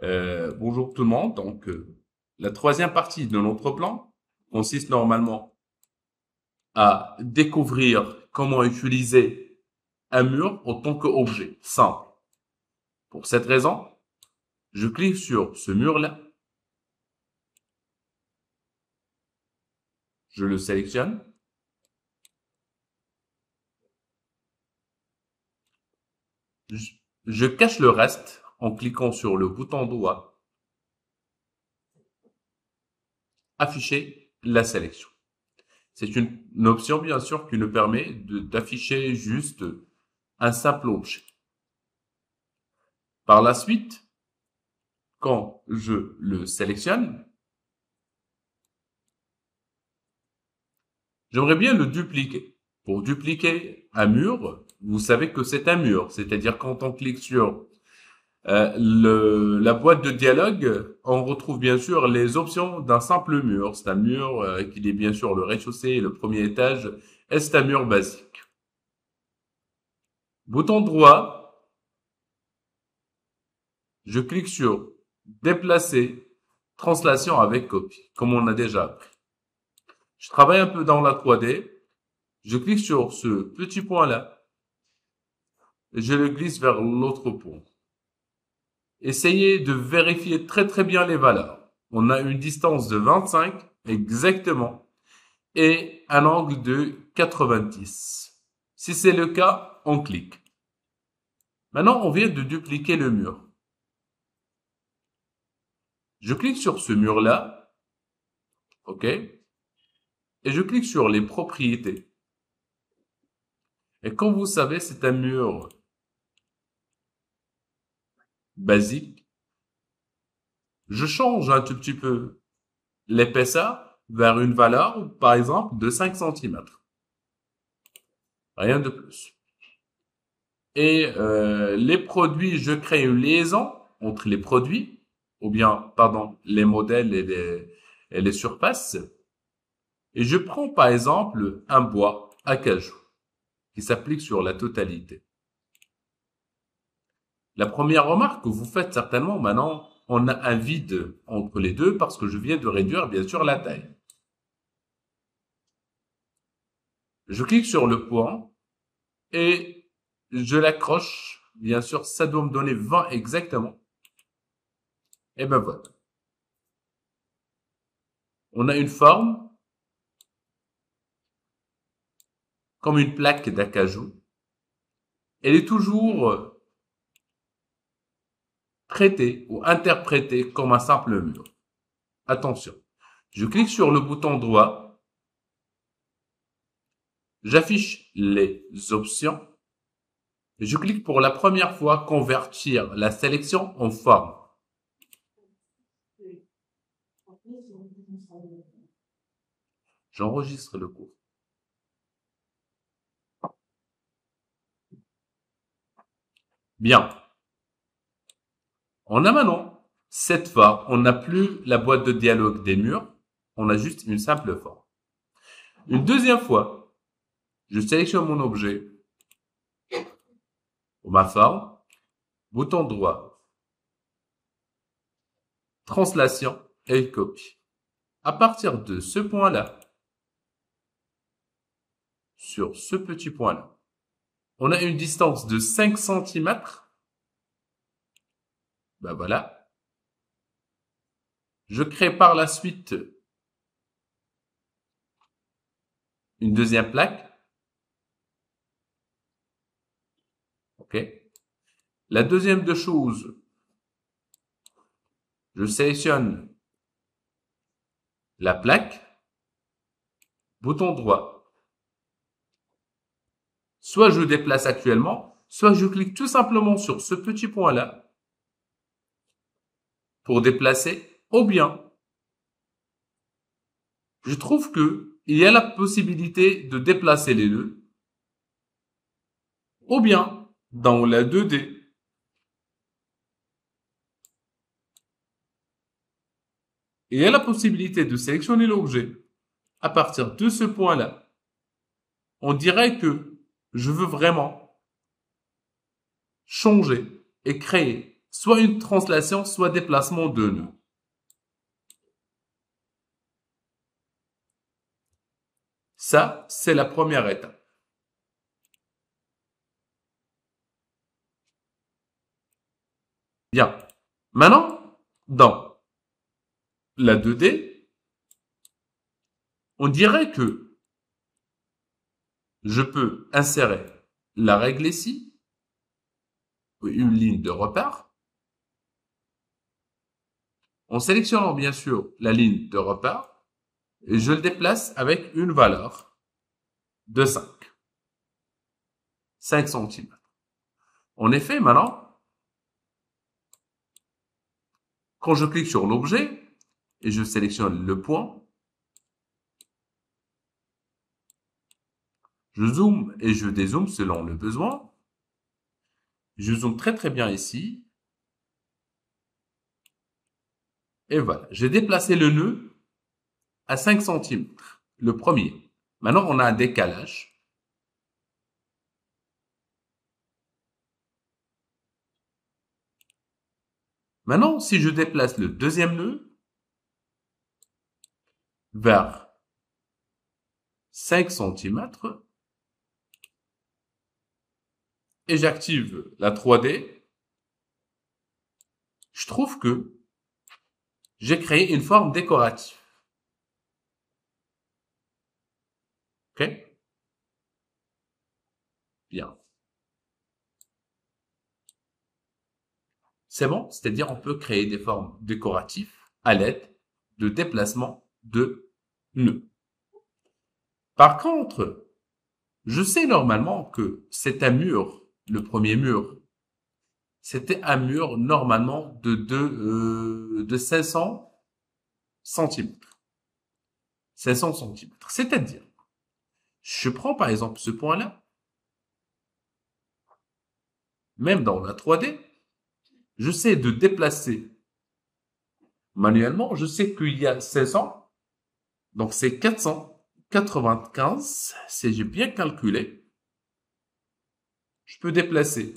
Bonjour tout le monde. La troisième partie de notre plan consiste normalement à découvrir comment utiliser un mur en tant qu'objet simple. Pour cette raison, je clique sur ce mur-là, je le sélectionne, je, je cache le reste en cliquant sur le bouton droit, afficher la sélection. C'est une option bien sûr qui nous permet d'afficher juste un simple objet. Par la suite, quand je le sélectionne, j'aimerais bien le dupliquer. Pour dupliquer un mur, vous savez que c'est un mur, c'est-à-dire quand on clique sur la boîte de dialogue, on retrouve bien sûr les options d'un simple mur. C'est un mur qui est bien sûr le rez-de-chaussée et le premier étage, et c'est un mur basique. Bouton droit, je clique sur déplacer, translation avec copie, comme on a déjà appris. Je travaille un peu dans la 3D, je clique sur ce petit point-là, et je le glisse vers l'autre point. Essayez de vérifier très bien les valeurs. On a une distance de 25 exactement et un angle de 90. Si c'est le cas, on clique. Maintenant, on vient de dupliquer le mur. Je clique sur ce mur-là, ok, et je clique sur les propriétés. Et comme vous savez, c'est un mur basique. Je change un tout petit peu l'épaisseur vers une valeur, par exemple, de 5 centimètres. Rien de plus. Et les produits, je crée une liaison entre les produits, ou bien, pardon, les modèles et les surfaces. Et je prends par exemple un bois acajou qui s'applique sur la totalité. La première remarque que vous faites certainement, maintenant, on a un vide entre les deux parce que je viens de réduire bien sûr la taille. Je clique sur le point et je l'accroche. Bien sûr, ça doit me donner 20 exactement. Et ben voilà. On a une forme comme une plaque d'acajou. Elle est toujours traitée ou interprétée comme un simple mur. Attention. Je clique sur le bouton droit. J'affiche les options. Je clique pour la première fois convertir la sélection en forme. J'enregistre le cours. Bien. On a maintenant cette forme. On n'a plus la boîte de dialogue des murs. On a juste une simple forme. Une deuxième fois, je sélectionne mon objet, ma forme, bouton droit, translation et copie. À partir de ce point-là, sur ce petit point-là, on a une distance de 5 centimètres. Ben voilà. Je crée par la suite une deuxième plaque. OK. La deuxième de choses, je sélectionne la plaque, bouton droit. Soit je déplace actuellement, soit je clique tout simplement sur ce petit point-là pour déplacer, ou bien je trouve que il y a la possibilité de déplacer les deux, ou bien dans la 2D, il y a la possibilité de sélectionner l'objet à partir de ce point-là. On dirait que je veux vraiment changer et créer soit une translation, soit déplacement de nœud. Ça, c'est la première étape. Bien. Maintenant, dans la 2D, on dirait que je peux insérer la règle ici, une ligne de repère, en sélectionnant bien sûr la ligne de repère, et je le déplace avec une valeur de 5 cm. En effet, maintenant, quand je clique sur l'objet et je sélectionne le point, je zoome et je dézoome selon le besoin. Je zoome très très bien ici. Et voilà, j'ai déplacé le nœud à 5 cm, le premier. Maintenant, on a un décalage. Maintenant, si je déplace le deuxième nœud vers 5 cm et j'active la 3D, je trouve que j'ai créé une forme décorative. OK? Bien. C'est bon? C'est-à-dire, on peut créer des formes décoratives à l'aide de déplacement de nœuds. Par contre, je sais normalement que c'est un mur, le premier mur. C'était un mur normalement de 500 centimètres. 500 centimètres. C'est-à-dire, je prends par exemple ce point-là, même dans la 3D, je sais de déplacer manuellement, je sais qu'il y a 500, donc c'est 495, si j'ai bien calculé. Je peux déplacer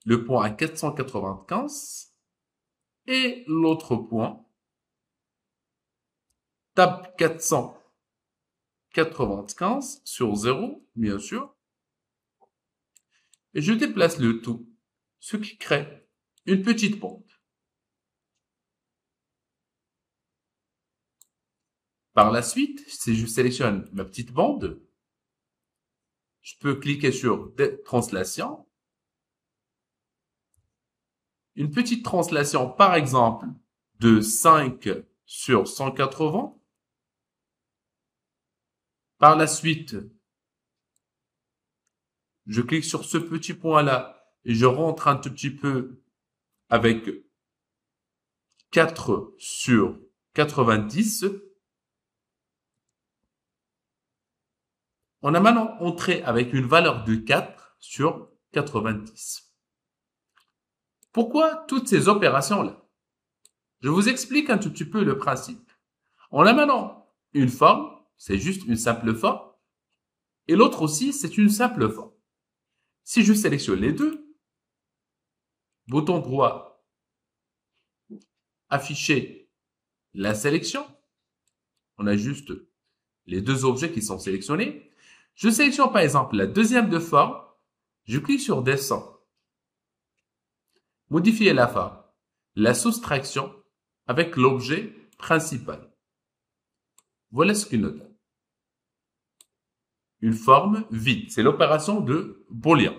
le point à 495 et l'autre point tape 495 sur 0, bien sûr, et je déplace le tout, ce qui crée une petite pente. Par la suite, si je sélectionne ma petite bande, je peux cliquer sur translation. Une petite translation, par exemple, de 5 sur 180. Par la suite, je clique sur ce petit point-là et je rentre un tout petit peu avec 4 sur 90. On a maintenant entré avec une valeur de 4 sur 90. Pourquoi toutes ces opérations-là? Je vous explique un tout petit peu le principe. On a maintenant une forme, c'est juste une simple forme, et l'autre aussi, c'est une simple forme. Si je sélectionne les deux, bouton droit, afficher la sélection, on a juste les deux objets qui sont sélectionnés. Je sélectionne par exemple la deuxième de forme, je clique sur descendre, modifier la forme, la soustraction avec l'objet principal. Voilà ce qu'il nous donne. Une forme vide, c'est l'opération de Boolean.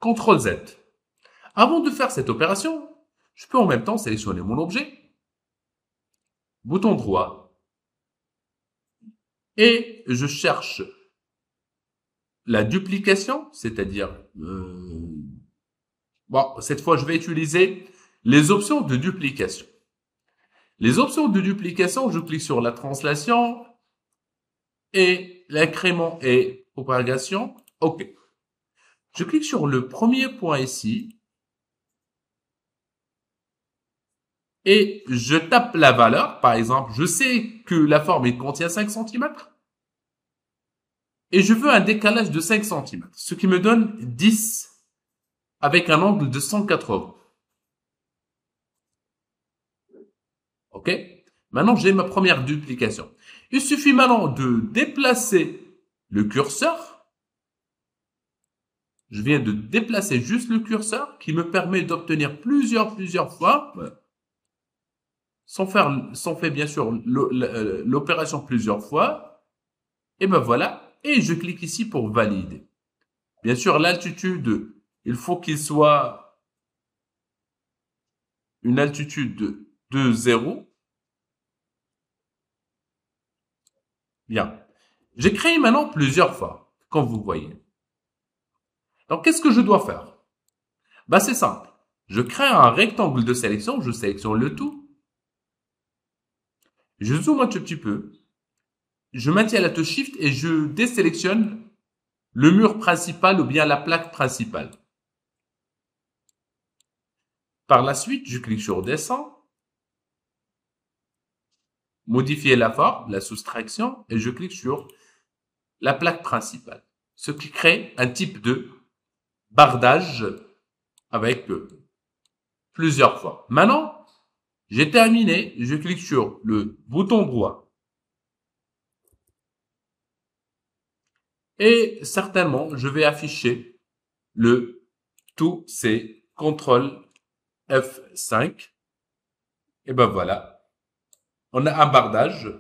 CTRL Z. Avant de faire cette opération, je peux en même temps sélectionner mon objet, bouton droit, et je cherche la duplication, c'est-à-dire, bon, cette fois, je vais utiliser les options de duplication. Les options de duplication, je clique sur la translation et l'incrément et propagation. OK. Je clique sur le premier point ici et je tape la valeur. Par exemple, je sais que la forme il contient 5 cm et je veux un décalage de 5 cm, ce qui me donne 10 avec un angle de 180. OK? Maintenant, j'ai ma première duplication. Il suffit maintenant de déplacer le curseur. Je viens de déplacer juste le curseur qui me permet d'obtenir plusieurs fois, sans faire bien sûr l'opération plusieurs fois. Et ben voilà. Et je clique ici pour valider. Bien sûr, l'altitude, il faut qu'il soit une altitude de 0. Bien. J'ai créé maintenant plusieurs fois, comme vous voyez. Donc, qu'est-ce que je dois faire? Bah, c'est simple. Je crée un rectangle de sélection, je sélectionne le tout. Je zoome un tout petit peu. Je maintiens la touche Shift et je désélectionne le mur principal ou bien la plaque principale. Par la suite, je clique sur Descendre, modifier la forme, la soustraction, et je clique sur la plaque principale. Ce qui crée un type de bardage avec plusieurs fois. Maintenant, j'ai terminé, je clique sur le bouton droit. Et certainement, je vais afficher le tout, c'est CTRL F5. Et ben voilà. On a un bardage,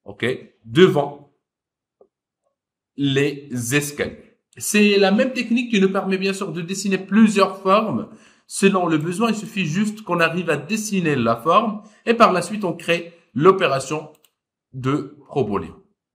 OK, devant les escaliers. C'est la même technique qui nous permet bien sûr de dessiner plusieurs formes. Selon le besoin, il suffit juste qu'on arrive à dessiner la forme et par la suite, on crée l'opération de Probolien.